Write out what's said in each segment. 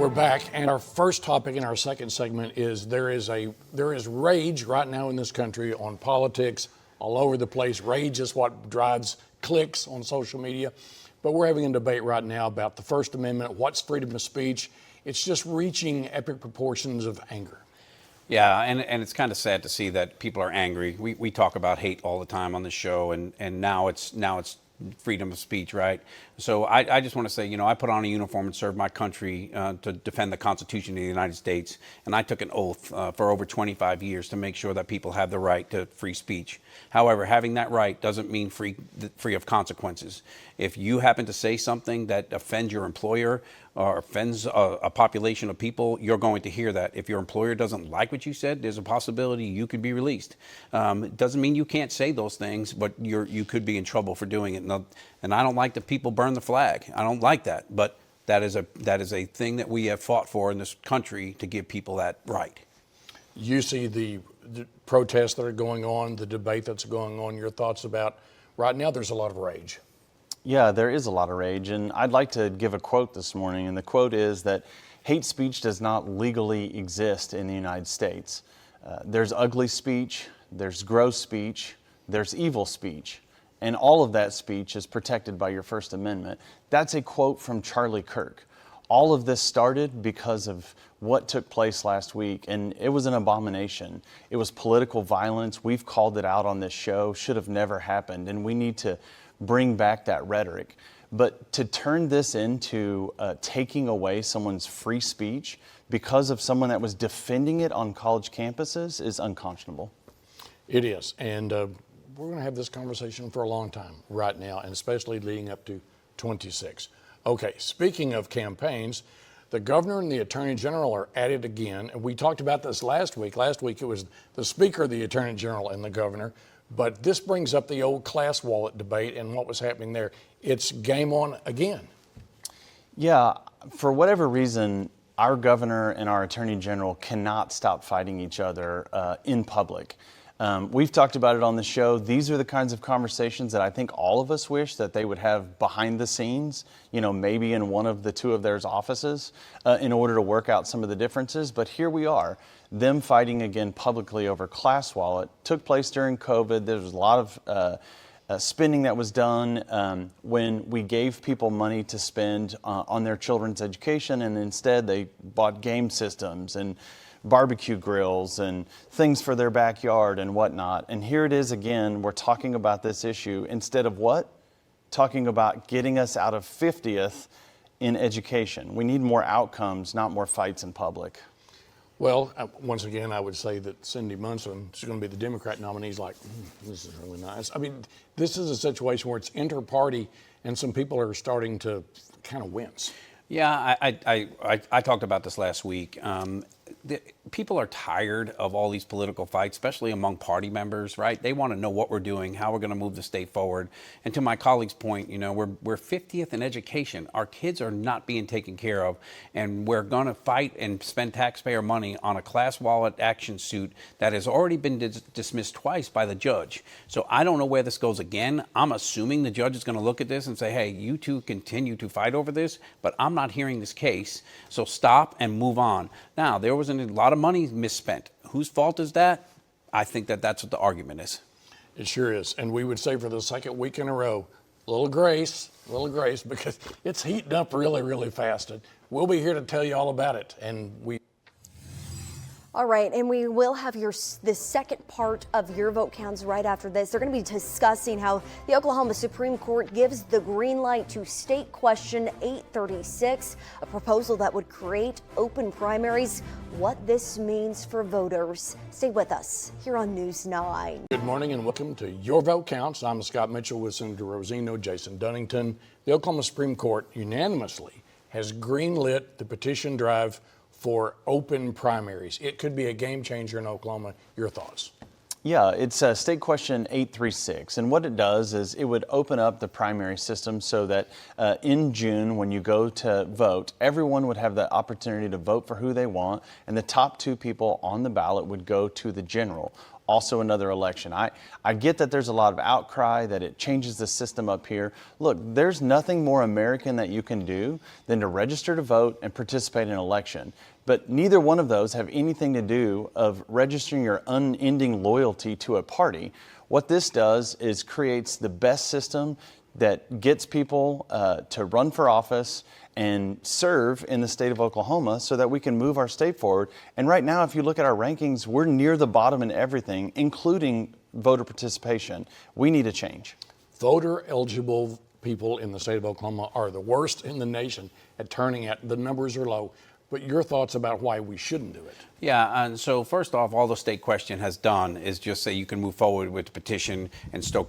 We're back, and our first topic in our second segment is there is rage right now in this country on politics all over the place. Rage is what drives clicks on social media. But we're having a debate right now about the First Amendment. What's freedom of speech? It's just reaching epic proportions of anger. Yeah, and it's kind of sad to see that people are angry. We talk about hate all the time on the show, and now it's freedom of speech, right? So I just want to say, I put on a uniform and served my country to defend the Constitution of the United States, and I took an oath for over 25 years to make sure that people have the right to free speech. However, having that right doesn't mean free of consequences. If you happen to say something that offends your employer or offends a population of people, you're going to hear that. If your employer doesn't like what you said, there's a possibility you could be released. It doesn't mean you can't say those things, but you could be in trouble for doing it. And I don't like that people burn the flag. I don't like that. But that is a thing that we have fought for in this country to give people that right. You see the protests that are going on, the debate that's going on, your thoughts about right now there's a lot of rage. Yeah, there is a lot of rage, and I'd like to give a quote this morning, and the quote is that hate speech does not legally exist in the United States. There's ugly speech, there's gross speech, there's evil speech, and all of that speech is protected by your First Amendment. That's a quote from Charlie Kirk. All of this started because of what took place last week, and it was an abomination. It was political violence. We've called it out on this show, should have never happened, and we need to bring back that rhetoric. But to turn this into taking away someone's free speech because of someone that was defending it on college campuses is unconscionable. It is, and we're going to have this conversation for a long time right now, and especially leading up to 26. Okay, speaking of campaigns, the governor and the attorney general are at it again. And we talked about this last week. Last week it was the speaker, the attorney general, and the governor. But this brings up the old class wallet debate and what was happening there. It's game on again. Yeah, for whatever reason, our governor and our attorney general cannot stop fighting each other in public. We've talked about it on the show. These are the kinds of conversations that I think all of us wish that they would have behind the scenes, maybe in one of the two of their offices in order to work out some of the differences. But here we are, them fighting again publicly over class wallet. Took place during COVID. There was a lot of spending that was done when we gave people money to spend on their children's education, and instead they bought game systems and barbecue grills and things for their backyard and whatnot. And here it is again, we're talking about this issue instead of what? Talking about getting us out of 50th in education. We need more outcomes, not more fights in public. Well, once again, I would say that Cindy Munson, she's going to be the Democrat nominee, is like, this is really nice. I mean, this is a situation where it's inter-party and some people are starting to kind of wince. Yeah, I talked about this last week. People are tired of all these political fights, especially among party members, right? They want to know what we're doing, how we're going to move the state forward. And to my colleague's point, we're 50th in education. Our kids are not being taken care of, and we're going to fight and spend taxpayer money on a class wallet action suit that has already been dismissed twice by the judge. So I don't know where this goes again. I'm assuming the judge is going to look at this and say, hey, you two continue to fight over this, but I'm not hearing this case, so stop and move on. Now, there was a lot of money misspent. Whose fault is that? I think that's what the argument is. It sure is. And we would say for the second week in a row, little grace, because it's heating up really, really fast. And we'll be here to tell you all about it. And All right, and we will have the second part of Your Vote Counts right after this. They're going to be discussing how the Oklahoma Supreme Court gives the green light to State Question 836, a proposal that would create open primaries, what this means for voters. Stay with us here on News 9. Good morning and welcome to Your Vote Counts. I'm Scott Mitchell with Senator Rosino, Jason Dunnington. The Oklahoma Supreme Court unanimously has greenlit the petition drive for open primaries. It could be a game changer in Oklahoma. Your thoughts? Yeah, it's State Question 836, and what it does is it would open up the primary system so that in June, when you go to vote, everyone would have the opportunity to vote for who they want, and the top two people on the ballot would go to the general. also another election. I get that there's a lot of outcry that it changes the system up here. Look, there's nothing more American that you can do than to register to vote and participate in an election. But neither one of those have anything to do of registering your unending loyalty to a party. What this does is creates the best system that gets people to run for office and serve in the state of Oklahoma so that we can move our state forward. And right now, if you look at our rankings, we're near the bottom in everything, including voter participation. We need a change. Voter eligible people in the state of Oklahoma are the worst in the nation at turning out. The numbers are low. But your thoughts about why we shouldn't do it? Yeah, and so first off, all the state question has done is just say you can move forward with the petition and still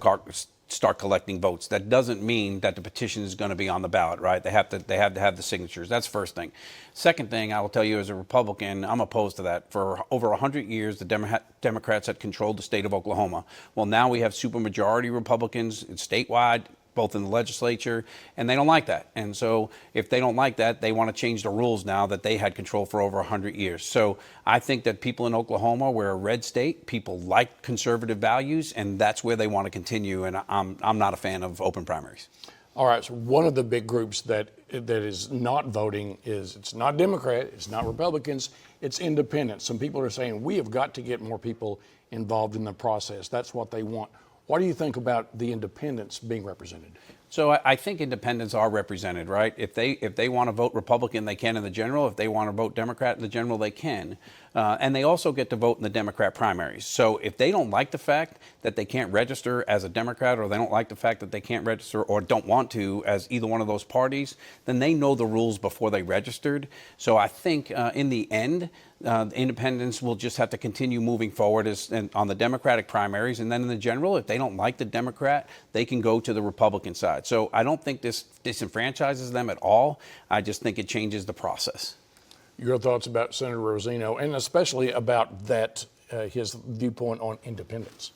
start collecting votes. That doesn't mean that the petition is going to be on the ballot, right? They have to have the signatures. That's first thing. Second thing, I will tell you as a Republican, I'm opposed to that. For over 100 years, the Democrats had controlled the state of Oklahoma. Well, now we have supermajority Republicans. It's statewide, both in the legislature, and they don't like that. And so if they don't like that, they want to change the rules now that they had control for over 100 years. So I think that people in Oklahoma, we're a red state, people like conservative values, and that's where they want to continue, and I'm not a fan of open primaries. All right, so one of the big groups that is not voting is, it's not Democrat, it's not Republicans, it's independents. Some people are saying we have got to get more people involved in the process. That's what they want. What do you think about the independents being represented? So I think independents are represented, right? If they want to vote Republican, they can in the general. If they want to vote Democrat in the general, they can. And they also get to vote in the Democrat primaries. So if they don't like the fact that they can't register as a Democrat, or they don't like the fact that they can't register or don't want to as either one of those parties, then they know the rules before they registered. So I think in the end, independents will just have to continue moving forward on the Democratic primaries. And then in the general, if they don't like the Democrat, they can go to the Republican side. So I don't think this disenfranchises them at all. I just think it changes the process. Your thoughts about Senator Rosino, and especially about that, his viewpoint on independence?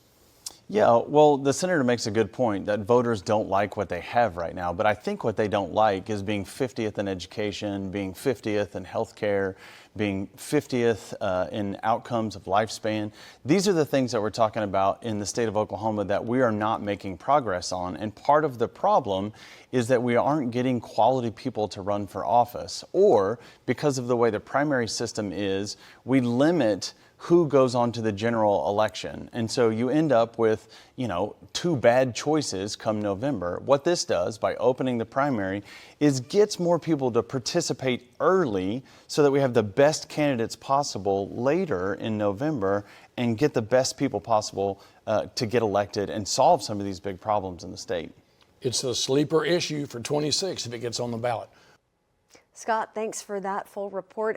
Yeah, well, the senator makes a good point that voters don't like what they have right now. But I think what they don't like is being 50th in education, being 50th in healthcare, being 50th in outcomes of lifespan. These are the things that we're talking about in the state of Oklahoma that we are not making progress on. And part of the problem is that we aren't getting quality people to run for office. Or because of the way the primary system is, we limit who goes on to the general election. And so you end up with, two bad choices come November. What this does by opening the primary is gets more people to participate early so that we have the best candidates possible later in November and get the best people possible to get elected and solve some of these big problems in the state. It's the sleeper issue for 26 if it gets on the ballot. Scott, thanks for that full report.